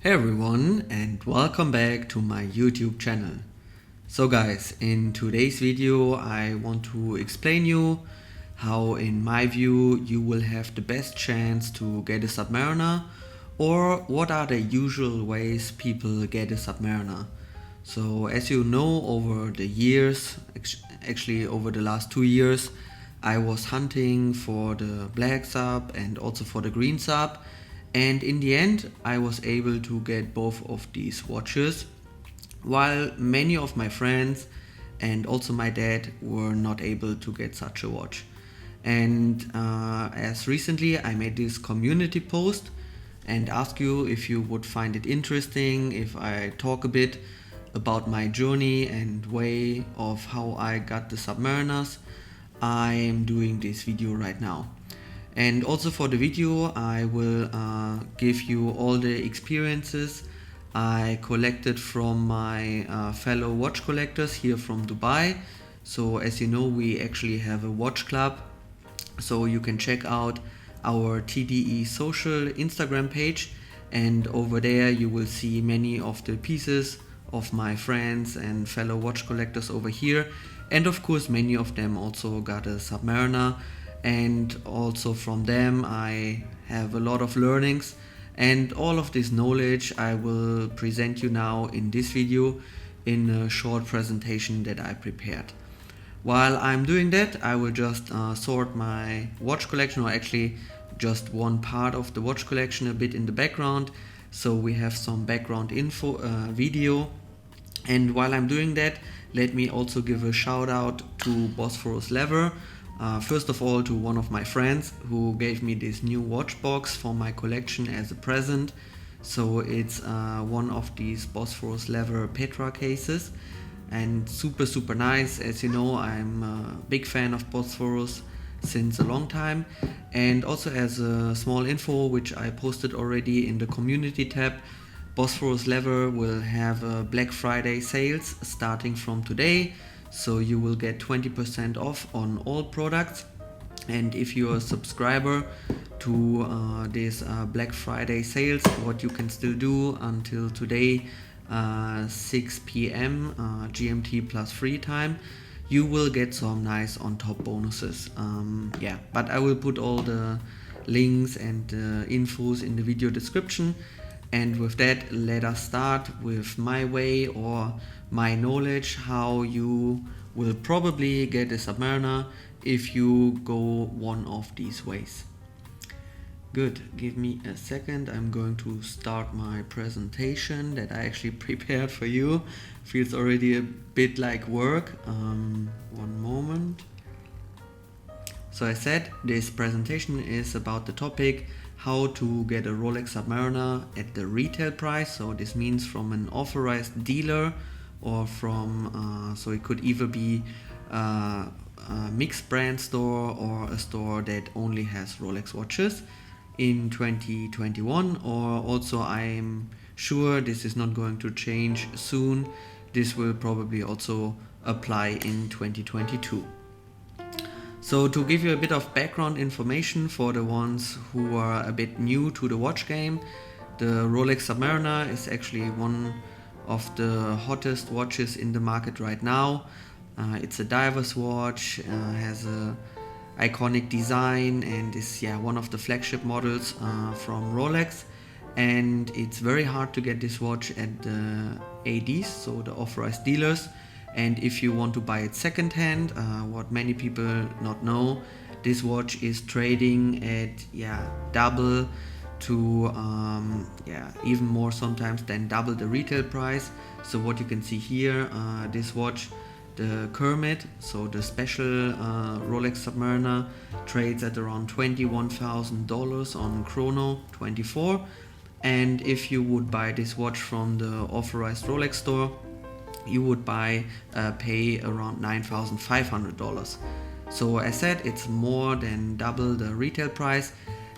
Hey everyone, and welcome back to my YouTube channel. So guys, in today's video I want to explain you how in my view you will have the best chance to get a Submariner, or what are the usual ways people get a Submariner. So as you know, over the years, actually over the last 2 years, I was hunting for the black sub and also for the green sub, and in the end I was able to get both of these watches, while many of my friends and also my dad were not able to get such a watch. And as recently I made this community post and ask you if you would find it interesting if I talk a bit about my journey and way of how I got the Submariners. I am doing this video right now. And also for the video I will give you all the experiences I collected from my fellow watch collectors here from Dubai. So as you know, we actually have a watch club, so you can check out our TDE social Instagram page, and over there you will see many of the pieces of my friends and fellow watch collectors over here, and of course many of them also got a Submariner, and also from them I have a lot of learnings, and all of this knowledge I will present you now in this video in a short presentation that I prepared. While I'm doing that, I will just sort my watch collection, or actually just one part of the watch collection, a bit in the background, so we have some background info video. And while I'm doing that, let me also give a shout out to Bosphorus Leather. First of all, to one of my friends who gave me this new watch box for my collection as a present. So it's one of these Bosphorus Leather Petra cases, and super nice. As you know, I'm a big fan of Bosphorus since a long time. And also as a small info, which I posted already in the community tab, Bosphorus Leather will have a Black Friday sales starting from today. So you will get 20% off on all products, and if you're a subscriber to this Black Friday sales, what you can still do until today 6 p.m. GMT plus free time, you will get some nice on top bonuses. But I will put all the links and infos in the video description. And with that, let us start with my way or my knowledge how you will probably get a Submariner if you go one of these ways. Good, give me a second. I'm going to start my presentation that I actually prepared for you. Feels already a bit like work. One moment. So I said this presentation is about the topic how to get a Rolex Submariner at the retail price. So this means from an authorized dealer, or from so it could either be a mixed brand store or a store that only has Rolex watches in 2021, or also I'm sure this is not going to change soon. This will probably also apply in 2022. So to give you a bit of background information for the ones who are a bit new to the watch game, the Rolex Submariner is actually one of the hottest watches in the market right now. It's a diver's watch, has a iconic design, and is one of the flagship models from Rolex. And it's very hard to get this watch at the ADs, so the Authorized Dealers. And if you want to buy it secondhand, what many people not know, this watch is trading at double to even more sometimes than double the retail price. So what you can see here, this watch, the Kermit, so the special Rolex Submariner, trades at around $21,000 on Chrono 24. And if you would buy this watch from the authorized Rolex store, you would pay around $9,500. So as said, it's more than double the retail price.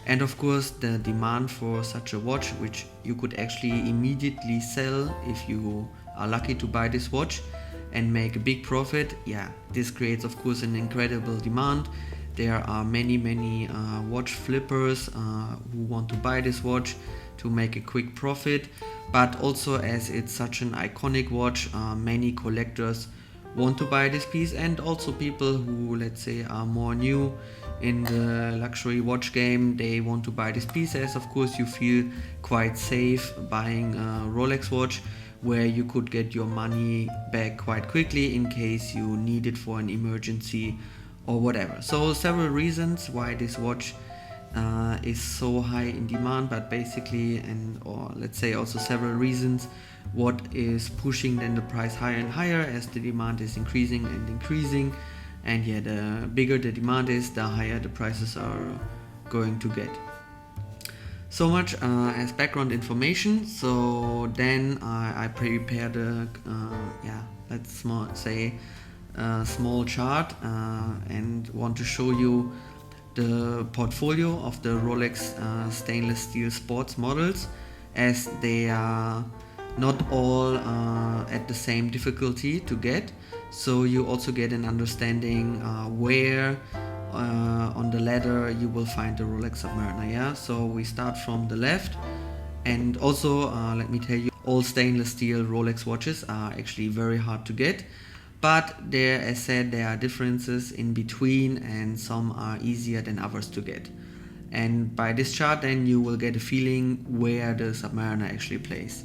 And of course the demand for such a watch, which you could actually immediately sell if you are lucky to buy this watch and make a big profit, this creates of course an incredible demand. There are many watch flippers who want to buy this watch to make a quick profit, but also as it's such an iconic watch, many collectors want to buy this piece, and also people who, let's say, are more new in the luxury watch game, they want to buy this piece, as of course you feel quite safe buying a Rolex watch where you could get your money back quite quickly in case you need it for an emergency or whatever. So several reasons why this watch is so high in demand, but basically, or let's say also several reasons what is pushing then the price higher and higher as the demand is increasing and increasing. And yeah, the bigger the demand is, the higher the prices are going to get. So much as background information. So then I prepared a small chart and want to show you the portfolio of the Rolex stainless steel sports models, as they are not all at the same difficulty to get. So you also get an understanding where on the ladder you will find the Rolex Submariner. Yeah, so we start from the left, and also let me tell you, all stainless steel Rolex watches are actually very hard to get, but there, as said, there are differences in between, and some are easier than others to get. And by this chart then you will get a feeling where the Submariner actually plays.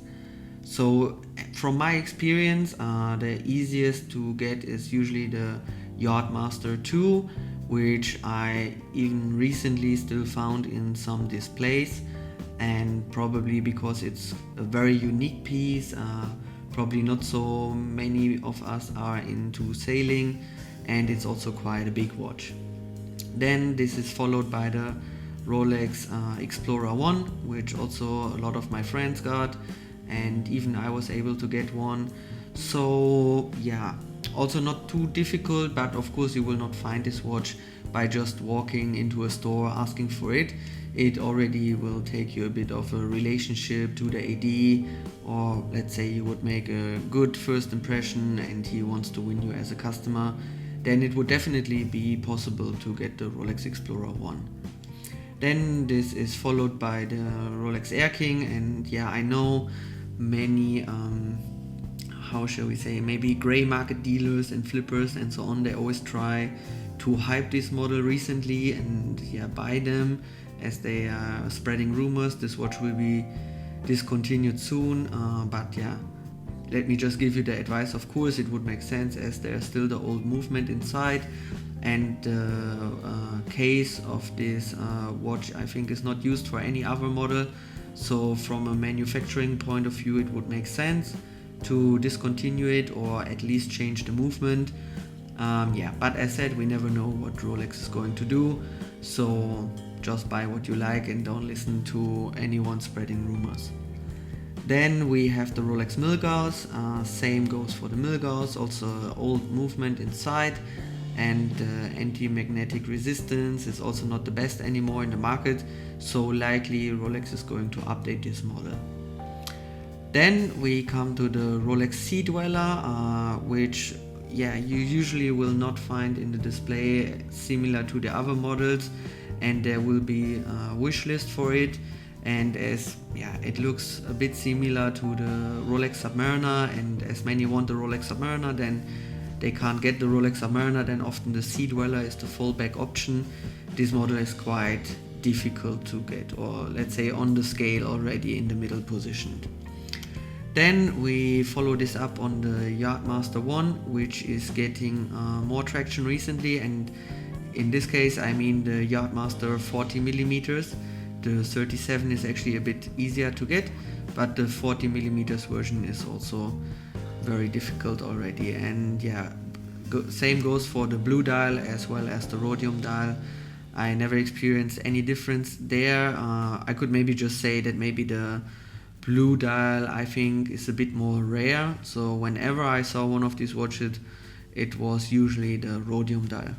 So from my experience, the easiest to get is usually the Yachtmaster 2, which I even recently still found in some displays, and probably because it's a very unique piece, probably not so many of us are into sailing, and it's also quite a big watch. Then this is followed by the Rolex Explorer 1, which also a lot of my friends got, and even I was able to get one. So yeah, also not too difficult, but of course you will not find this watch by just walking into a store asking for it. It already will take you a bit of a relationship to the AD, or let's say you would make a good first impression and he wants to win you as a customer, then it would definitely be possible to get the Rolex Explorer 1. Then this is followed by the Rolex Air King, and yeah, I know many how shall we say, maybe gray market dealers and flippers and so on, they always try to hype this model recently and yeah, buy them, as they are spreading rumors this watch will be discontinued soon, but yeah, let me just give you the advice. Of course it would make sense, as there's still the old movement inside, and the case of this watch I think is not used for any other model, so from a manufacturing point of view it would make sense to discontinue it or at least change the movement. Yeah, but as said, we never know what Rolex is going to do, so just buy what you like and don't listen to anyone spreading rumors. Then we have the Rolex Milgauss, same goes for the Milgauss, also old movement inside, and anti-magnetic resistance is also not the best anymore in the market, so likely Rolex is going to update this model. Then we come to the Rolex Sea Dweller, which yeah, you usually will not find in the display, similar to the other models, and there will be a wish list for it. And as yeah, it looks a bit similar to the Rolex Submariner, and as many want the Rolex Submariner, then they can't get the Rolex Submariner, then often the Sea Dweller is the fallback option. This model is quite difficult to get, or let's say on the scale already in the middle positioned. Then we follow this up on the Yachtmaster 1, which is getting more traction recently, and in this case I mean the Yachtmaster 40mm. The 37 is actually a bit easier to get, but the 40mm version is also very difficult already. And yeah, same goes for the blue dial as well as the rhodium dial. I never experienced any difference there. I could maybe just say that maybe the blue dial I think is a bit more rare, so whenever I saw one of these watches it was usually the rhodium dial.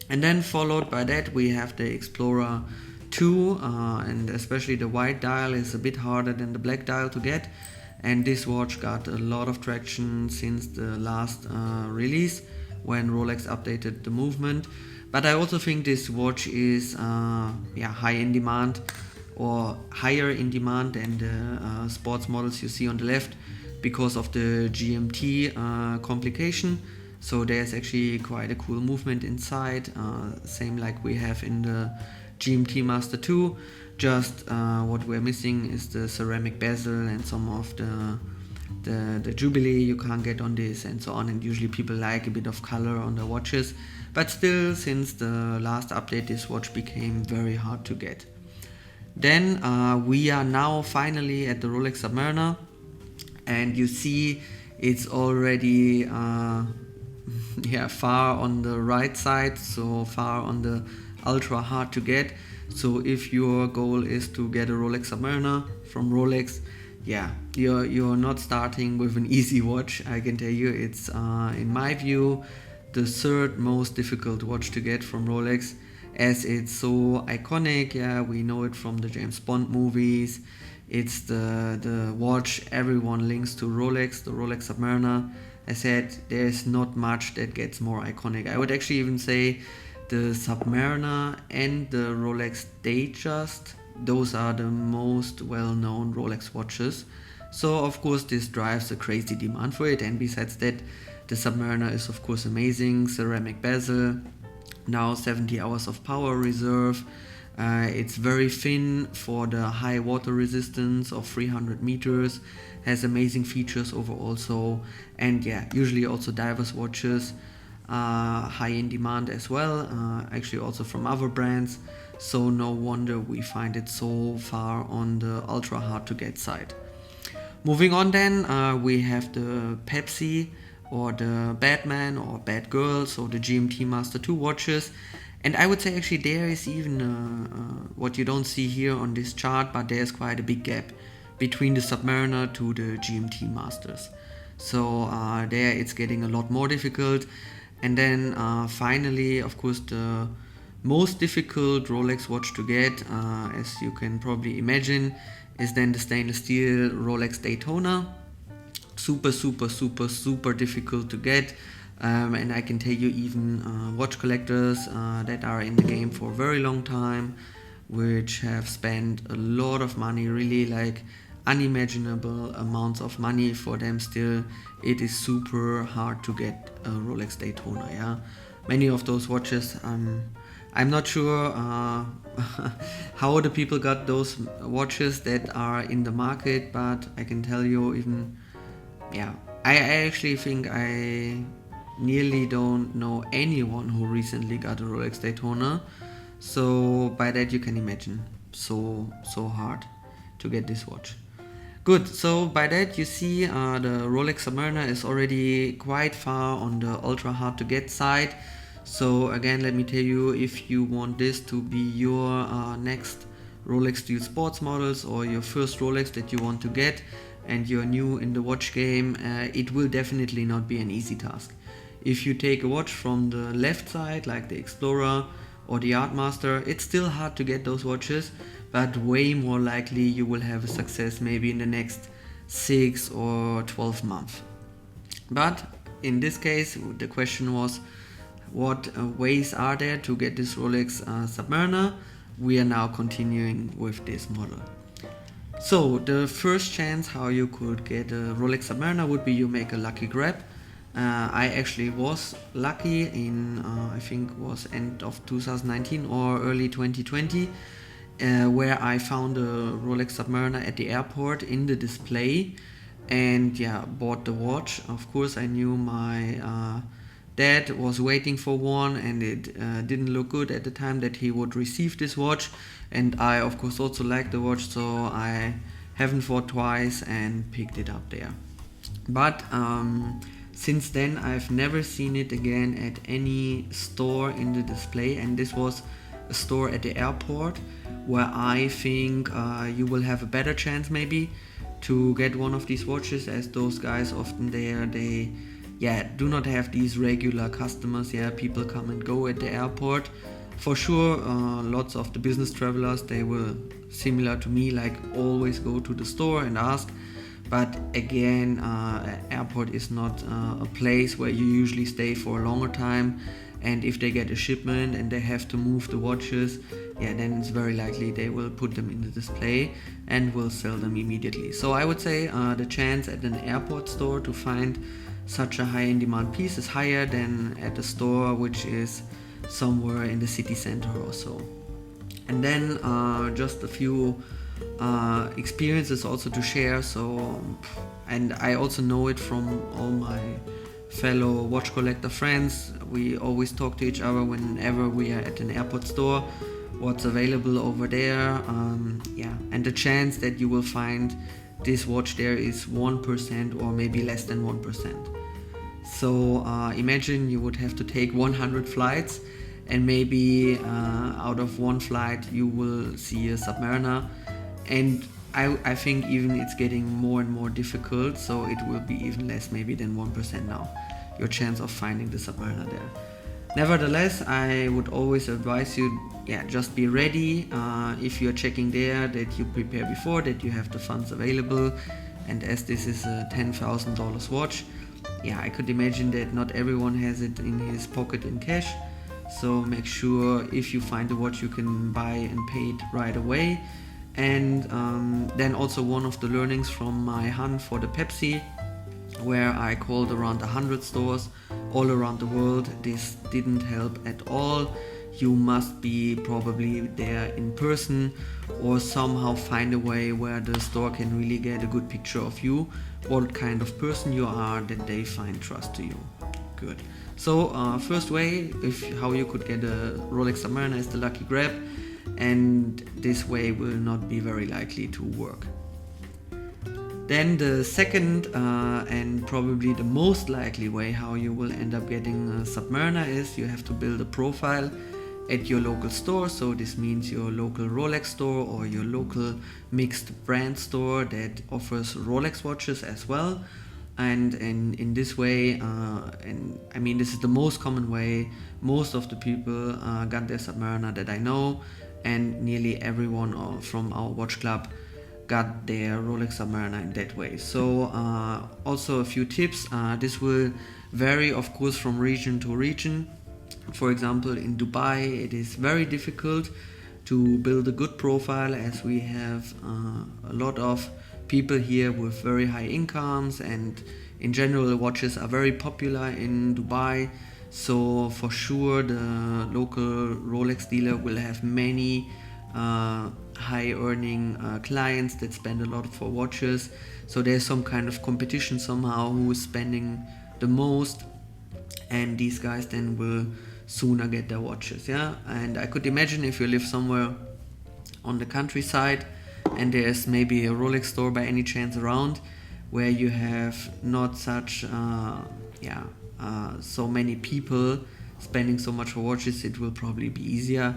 And then followed by that we have the Explorer 2, and especially the white dial is a bit harder than the black dial to get, and this watch got a lot of traction since the last release when Rolex updated the movement. But I also think this watch is high in demand. or higher in demand than the sports models you see on the left because of the GMT complication. So there's actually quite a cool movement inside, same like we have in the GMT Master 2. Just what we're missing is the ceramic bezel and some of the Jubilee you can't get on this and so on, and usually people like a bit of color on the watches, but still, since the last update, this watch became very hard to get. Then we are now finally at the Rolex Submariner, and you see it's already far on the right side, so far on the ultra hard to get. So if your goal is to get a Rolex Submariner from Rolex, you're not starting with an easy watch. I can tell you, it's in my view the third most difficult watch to get from Rolex, as it's so iconic. We know it from the James Bond movies. It's the watch everyone links to Rolex, the Rolex Submariner. I said there's not much that gets more iconic. I would actually even say the Submariner and the Rolex Datejust, those are the most well-known Rolex watches. So of course this drives a crazy demand for it, and besides that, the Submariner is of course amazing. Ceramic bezel, now 70 hours of power reserve. It's very thin for the high water resistance of 300 meters, has amazing features overall. So, and usually also divers watches, high in demand as well, actually also from other brands. So no wonder we find it so far on the ultra hard to get side. Moving on then, we have the Pepsi or the Batman or Batgirl, so the GMT Master 2 watches. And I would say actually there is even what you don't see here on this chart, but there's quite a big gap between the Submariner to the GMT Masters. So there it's getting a lot more difficult. And then finally, of course, the most difficult Rolex watch to get, as you can probably imagine, is then the stainless steel Rolex Daytona. Super difficult to get. And I can tell you, even watch collectors that are in the game for a very long time, which have spent a lot of money, really like unimaginable amounts of money, for them still it is super hard to get a Rolex Daytona. Many of those watches, I'm not sure how the people got those watches that are in the market, but I can tell you, even I actually think I nearly don't know anyone who recently got a Rolex Daytona. So by that you can imagine, so hard to get this watch. Good, so by that you see the Rolex Submariner is already quite far on the ultra hard to get side. So again, let me tell you, if you want this to be your next Rolex Steel Sports models, or your first Rolex that you want to get, and you're new in the watch game, it will definitely not be an easy task. If you take a watch from the left side, like the Explorer or the Artmaster, it's still hard to get those watches, but way more likely you will have a success maybe in the next 6 or 12 months. But in this case, the question was, what ways are there to get this Rolex Submariner? We are now continuing with this model. So the first chance how you could get a Rolex Submariner would be you make a lucky grab. I actually was lucky in I think it was end of 2019 or early 2020, where I found a Rolex Submariner at the airport in the display, and bought the watch. Of course I knew my dad was waiting for one, and it didn't look good at the time that he would receive this watch, and I of course also liked the watch, so I haven't thought twice and picked it up there. But since then I've never seen it again at any store in the display, and this was a store at the airport where I think you will have a better chance maybe to get one of these watches, as those guys often they do not have these regular customers. People come and go at the airport. For sure, lots of the business travelers, they will, similar to me, like always go to the store and ask. But again, airport is not a place where you usually stay for a longer time, and if they get a shipment and they have to move the watches, yeah, then it's very likely they will put them in the display and will sell them immediately. So I would say the chance at an airport store to find such a high in demand piece is higher than at a store which is somewhere in the city center or so. And then just a few experiences also to share. So, and I also know it from all my fellow watch collector friends. We always talk to each other whenever we are at an airport store, what's available over there. Yeah, and the chance that you will find this watch there is 1% or maybe less than 1%. So imagine you would have to take 100 flights, and maybe out of one flight you will see a Submariner, and I think even it's getting more and more difficult, so it will be even less maybe than 1% now, your chance of finding the Submariner there. Nevertheless, I would always advise you, yeah, just be ready. If you're checking there, that you prepare before, that you have the funds available, and as this is a $10,000 watch, yeah, I could imagine that not everyone has it in his pocket in cash. So make sure if you find a watch you can buy and pay it right away. And then also one of the learnings from my hunt for the Pepsi, where I called around 100 stores all around the world, this didn't help at all. You must be probably there in person or somehow find a way where the store can really get a good picture of you, what kind of person you are, that they find trust to you. Good. So first way, how you could get a Rolex Submariner is the lucky grab, and this way will not be very likely to work. Then the second and probably the most likely way how you will end up getting a Submariner is you have to build a profile at your local store. So this means your local Rolex store or your local mixed brand store that offers Rolex watches as well. And in this way, and I mean this is the most common way, most of the people got their Submariner that I know, and nearly everyone from our watch club got their Rolex Submariner in that way. So also a few tips. This will vary of course from region to region. For example, in Dubai it is very difficult to build a good profile, as we have a lot of people here with very high incomes, and in general watches are very popular in Dubai. So for sure the local Rolex dealer will have many high earning clients that spend a lot for watches. So there's some kind of competition somehow who is spending the most, and these guys then will sooner get their watches. Yeah, and I could imagine if you live somewhere on the countryside and there's maybe a Rolex store by any chance around, where you have not such so many people spending so much for watches, it will probably be easier,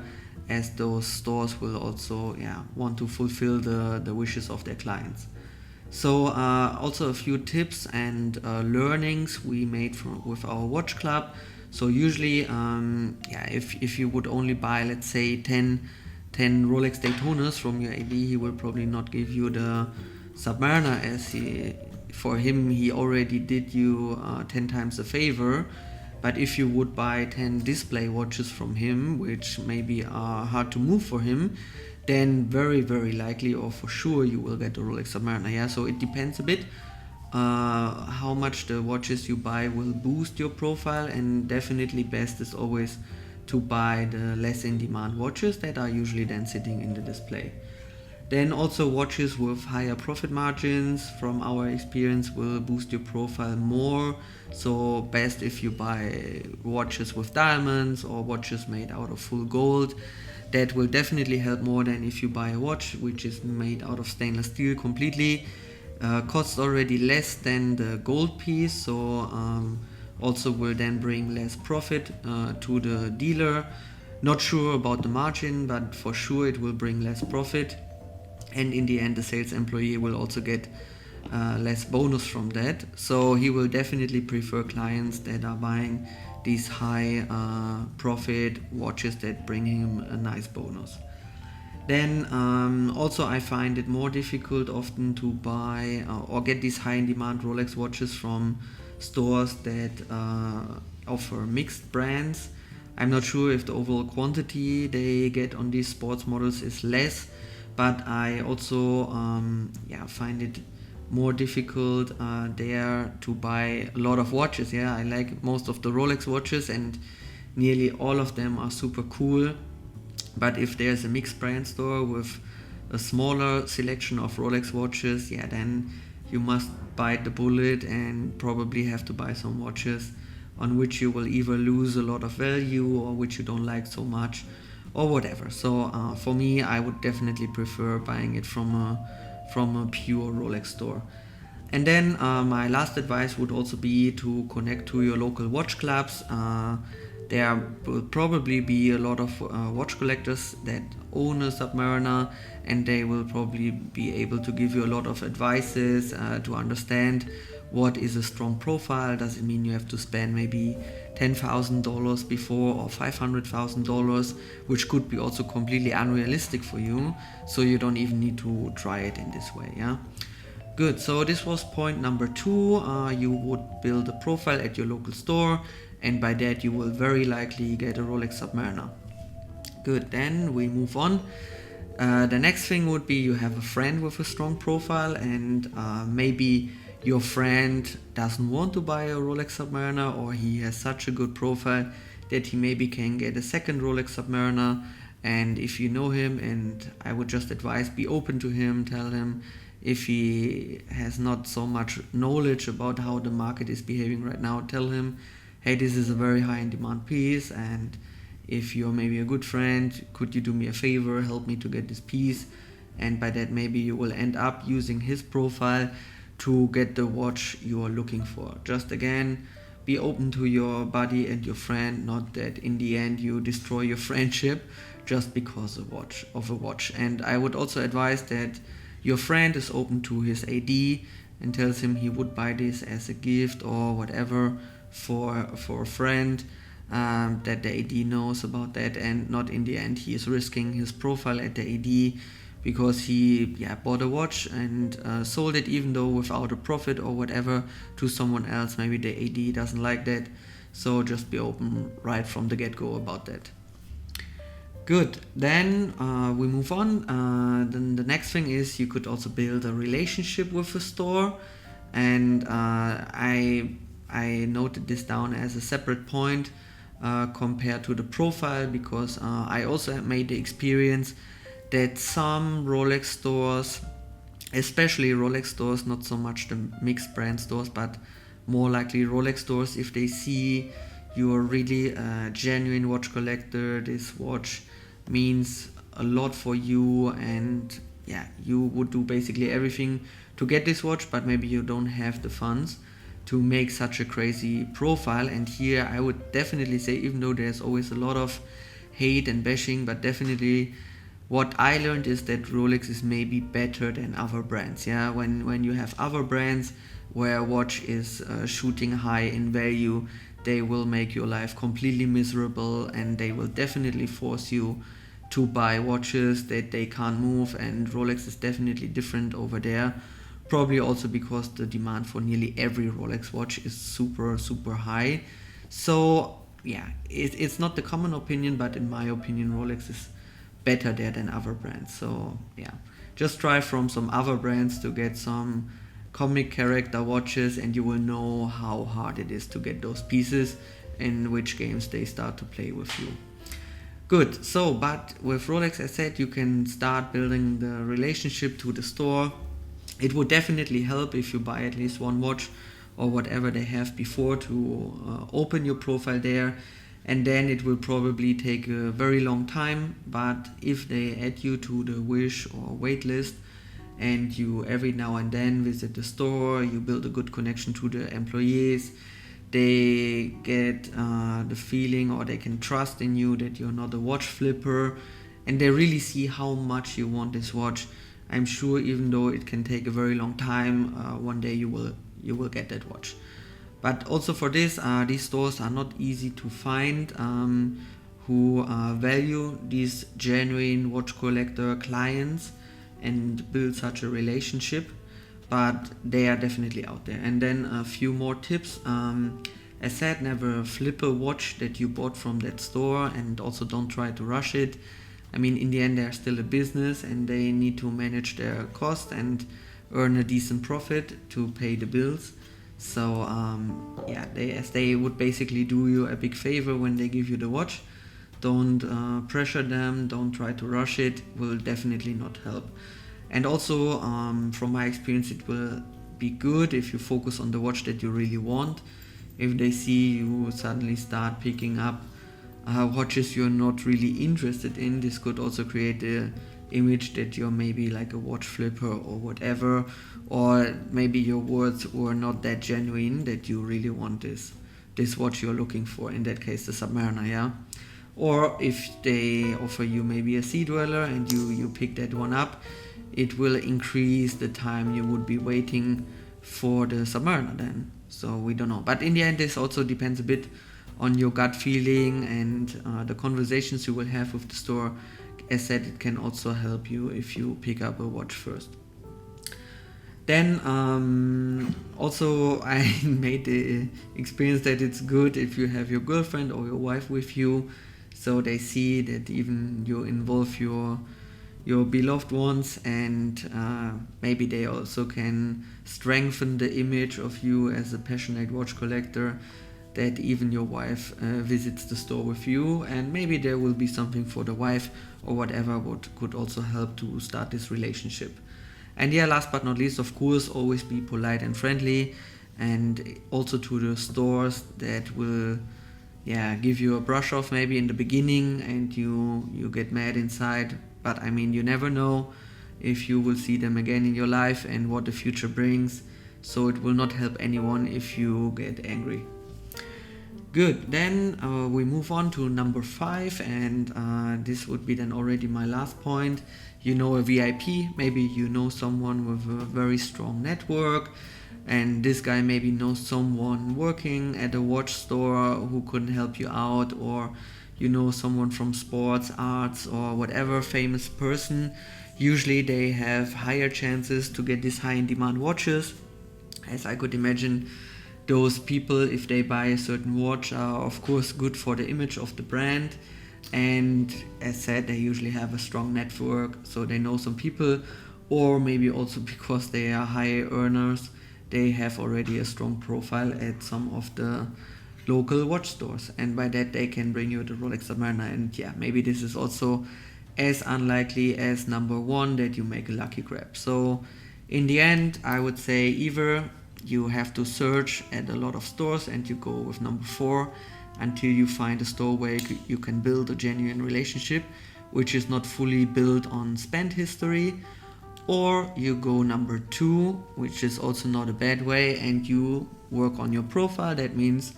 as those stores will also want to fulfill the wishes of their clients. So also a few tips and learnings we made with our watch club. So usually if you would only buy, let's say 10 Rolex Daytonas from your AD, he will probably not give you the Submariner, as for him he already did you 10 times a favor. But if you would buy 10 display watches from him, which maybe are hard to move for him, then very very likely or for sure you will get a Rolex Submariner. Yeah, so it depends a bit how much the watches you buy will boost your profile, and definitely best is always to buy the less in demand watches that are usually then sitting in the display. Then also watches with higher profit margins, from our experience, will boost your profile more. So best if you buy watches with diamonds or watches made out of full gold. That will definitely help more than if you buy a watch which is made out of stainless steel completely. Costs already less than the gold piece, so also will then bring less profit to the dealer. Not sure about the margin, but for sure it will bring less profit. And in the end the sales employee will also get less bonus from that. So he will definitely prefer clients that are buying these high profit watches that bring him a nice bonus. Then also I find it more difficult often to buy or get these high in demand Rolex watches from stores that offer mixed brands. I'm not sure if the overall quantity they get on these sports models is less, but I also find it more difficult there to buy a lot of watches. Yeah, I like most of the Rolex watches and nearly all of them are super cool. But if there's a mixed brand store with a smaller selection of Rolex watches, yeah, then you must bite the bullet and probably have to buy some watches on which you will either lose a lot of value or which you don't like so much or whatever. So for me, I would definitely prefer buying it from a pure Rolex store. And then my last advice would also be to connect to your local watch clubs. There will probably be a lot of watch collectors that own a Submariner, and they will probably be able to give you a lot of advices to understand what is a strong profile. Does it mean you have to spend maybe $10,000 before or $500,000, which could be also completely unrealistic for you, so you don't even need to try it in this way. Yeah. Good, so this was point number 2. You would build a profile at your local store, and by that you will very likely get a Rolex Submariner. Good, then we move on. The next thing would be you have a friend with a strong profile, and maybe your friend doesn't want to buy a Rolex Submariner, or he has such a good profile that he maybe can get a second Rolex Submariner. And if you know him, and I would just advise, be open to him, tell him if he has not so much knowledge about how the market is behaving right now, tell him, hey, this is a very high in demand piece, and if you're maybe a good friend, could you do me a favor, help me to get this piece? And by that maybe you will end up using his profile to get the watch you are looking for. Just again, be open to your buddy and your friend, not that in the end you destroy your friendship just because of a watch. And I would also advise that your friend is open to his AD and tells him he would buy this as a gift or whatever for a friend, that the AD knows about that, and not in the end he is risking his profile at the AD because he bought a watch and sold it, even though without a profit or whatever, to someone else. Maybe the AD doesn't like that, so just be open right from the get-go about that. Good, then we move on. Then the next thing is you could also build a relationship with the store, and I noted this down as a separate point compared to the profile, because I also have made the experience that some Rolex stores, especially Rolex stores, not so much the mixed brand stores, but more likely Rolex stores, if they see you're really a genuine watch collector, this watch means a lot for you, and you would do basically everything to get this watch, but maybe you don't have the funds to make such a crazy profile. And here I would definitely say, even though there's always a lot of hate and bashing, but definitely what I learned is that Rolex is maybe better than other brands. Yeah, when you have other brands where a watch is shooting high in value, they will make your life completely miserable, and they will definitely force you to buy watches that they can't move. And Rolex is definitely different over there, probably also because the demand for nearly every Rolex watch is super high. So it's not the common opinion, but in my opinion Rolex is better there than other brands. So just try from some other brands to get some comic character watches, and you will know how hard it is to get those pieces and which games they start to play with you. Good, so but with Rolex, as said, you can start building the relationship to the store. It would definitely help if you buy at least one watch or whatever they have before to open your profile there, and then it will probably take a very long time. But if they add you to the wish or wait list, and you every now and then visit the store, you build a good connection to the employees, they get the feeling, or they can trust in you that you're not a watch flipper, and they really see how much you want this watch. I'm sure, even though it can take a very long time, one day you will get that watch. But also for this, these stores are not easy to find who value these genuine watch collector clients and build such a relationship, but they are definitely out there. And then a few more tips. As said, never flip a watch that you bought from that store, and also don't try to rush it. I mean, in the end, they're still a business and they need to manage their cost and earn a decent profit to pay the bills. So yeah, they would basically do you a big favor when they give you the watch. Don't pressure them, don't try to rush it, will definitely not help. And also, from my experience, it will be good if you focus on the watch that you really want. If they see you suddenly start picking up watches you're not really interested in, this could also create the image that you're maybe like a watch flipper or whatever, or maybe your words were not that genuine that you really want this watch you're looking for, in that case the Submariner, yeah. Or if they offer you maybe a sea dweller and you pick that one up, it will increase the time you would be waiting for the Submariner then. So we don't know, but in the end this also depends a bit on your gut feeling and the conversations you will have with the store. As said, it can also help you if you pick up a watch first. Then also I made the experience that it's good if you have your girlfriend or your wife with you, so they see that even you involve your beloved ones, and maybe they also can strengthen the image of you as a passionate watch collector, that even your wife visits the store with you, and maybe there will be something for the wife or whatever, what could also help to start this relationship. And yeah, last but not least, of course, always be polite and friendly, and also to the stores that will give you a brush off maybe in the beginning and you get mad inside. But I mean, you never know if you will see them again in your life and what the future brings, so it will not help anyone if you get angry. Good, then we move on to number 5, and this would be then already my last point. You know a VIP, maybe you know someone with a very strong network, and this guy maybe knows someone working at a watch store who couldn't help you out, or you know someone from sports, arts, or whatever famous person. Usually they have higher chances to get these high in demand watches, as I could imagine. Those people, if they buy a certain watch, are of course good for the image of the brand, and as said, they usually have a strong network, so they know some people, or maybe also because they are high earners, they have already a strong profile at some of the local watch stores, and by that they can bring you the Rolex Submariner. And yeah, maybe this is also as unlikely as number 1 that you make a lucky grab. So in the end, I would say either you have to search at a lot of stores and you go with number 4 until you find a store where you can build a genuine relationship, which is not fully built on spend history. Or you go number 2, which is also not a bad way, and you work on your profile. That means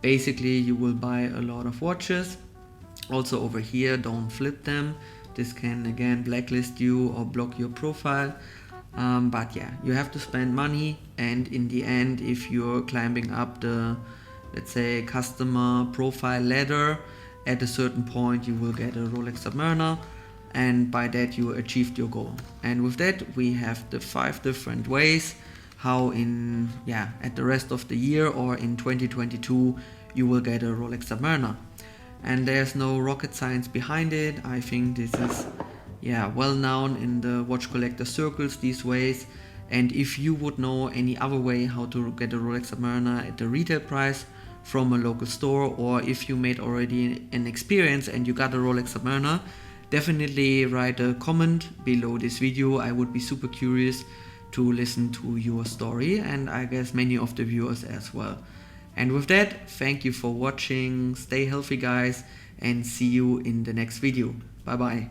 basically you will buy a lot of watches. Also over here, don't flip them. This can again blacklist you or block your profile. But yeah, you have to spend money, and in the end, if you're climbing up the, let's say, customer profile ladder, at a certain point you will get a Rolex Submariner, and by that you achieved your goal. And with that we have the 5 different ways how at the rest of the year or in 2022 you will get a Rolex Submariner. And there's no rocket science behind it. I think this is well known in the watch collector circles these ways. And if you would know any other way how to get a Rolex Submariner at the retail price from a local store, or if you made already an experience and you got a Rolex Submariner, definitely write a comment below this video. I would be super curious to listen to your story, and I guess many of the viewers as well. And with that, thank you for watching, stay healthy guys, and see you in the next video. Bye bye.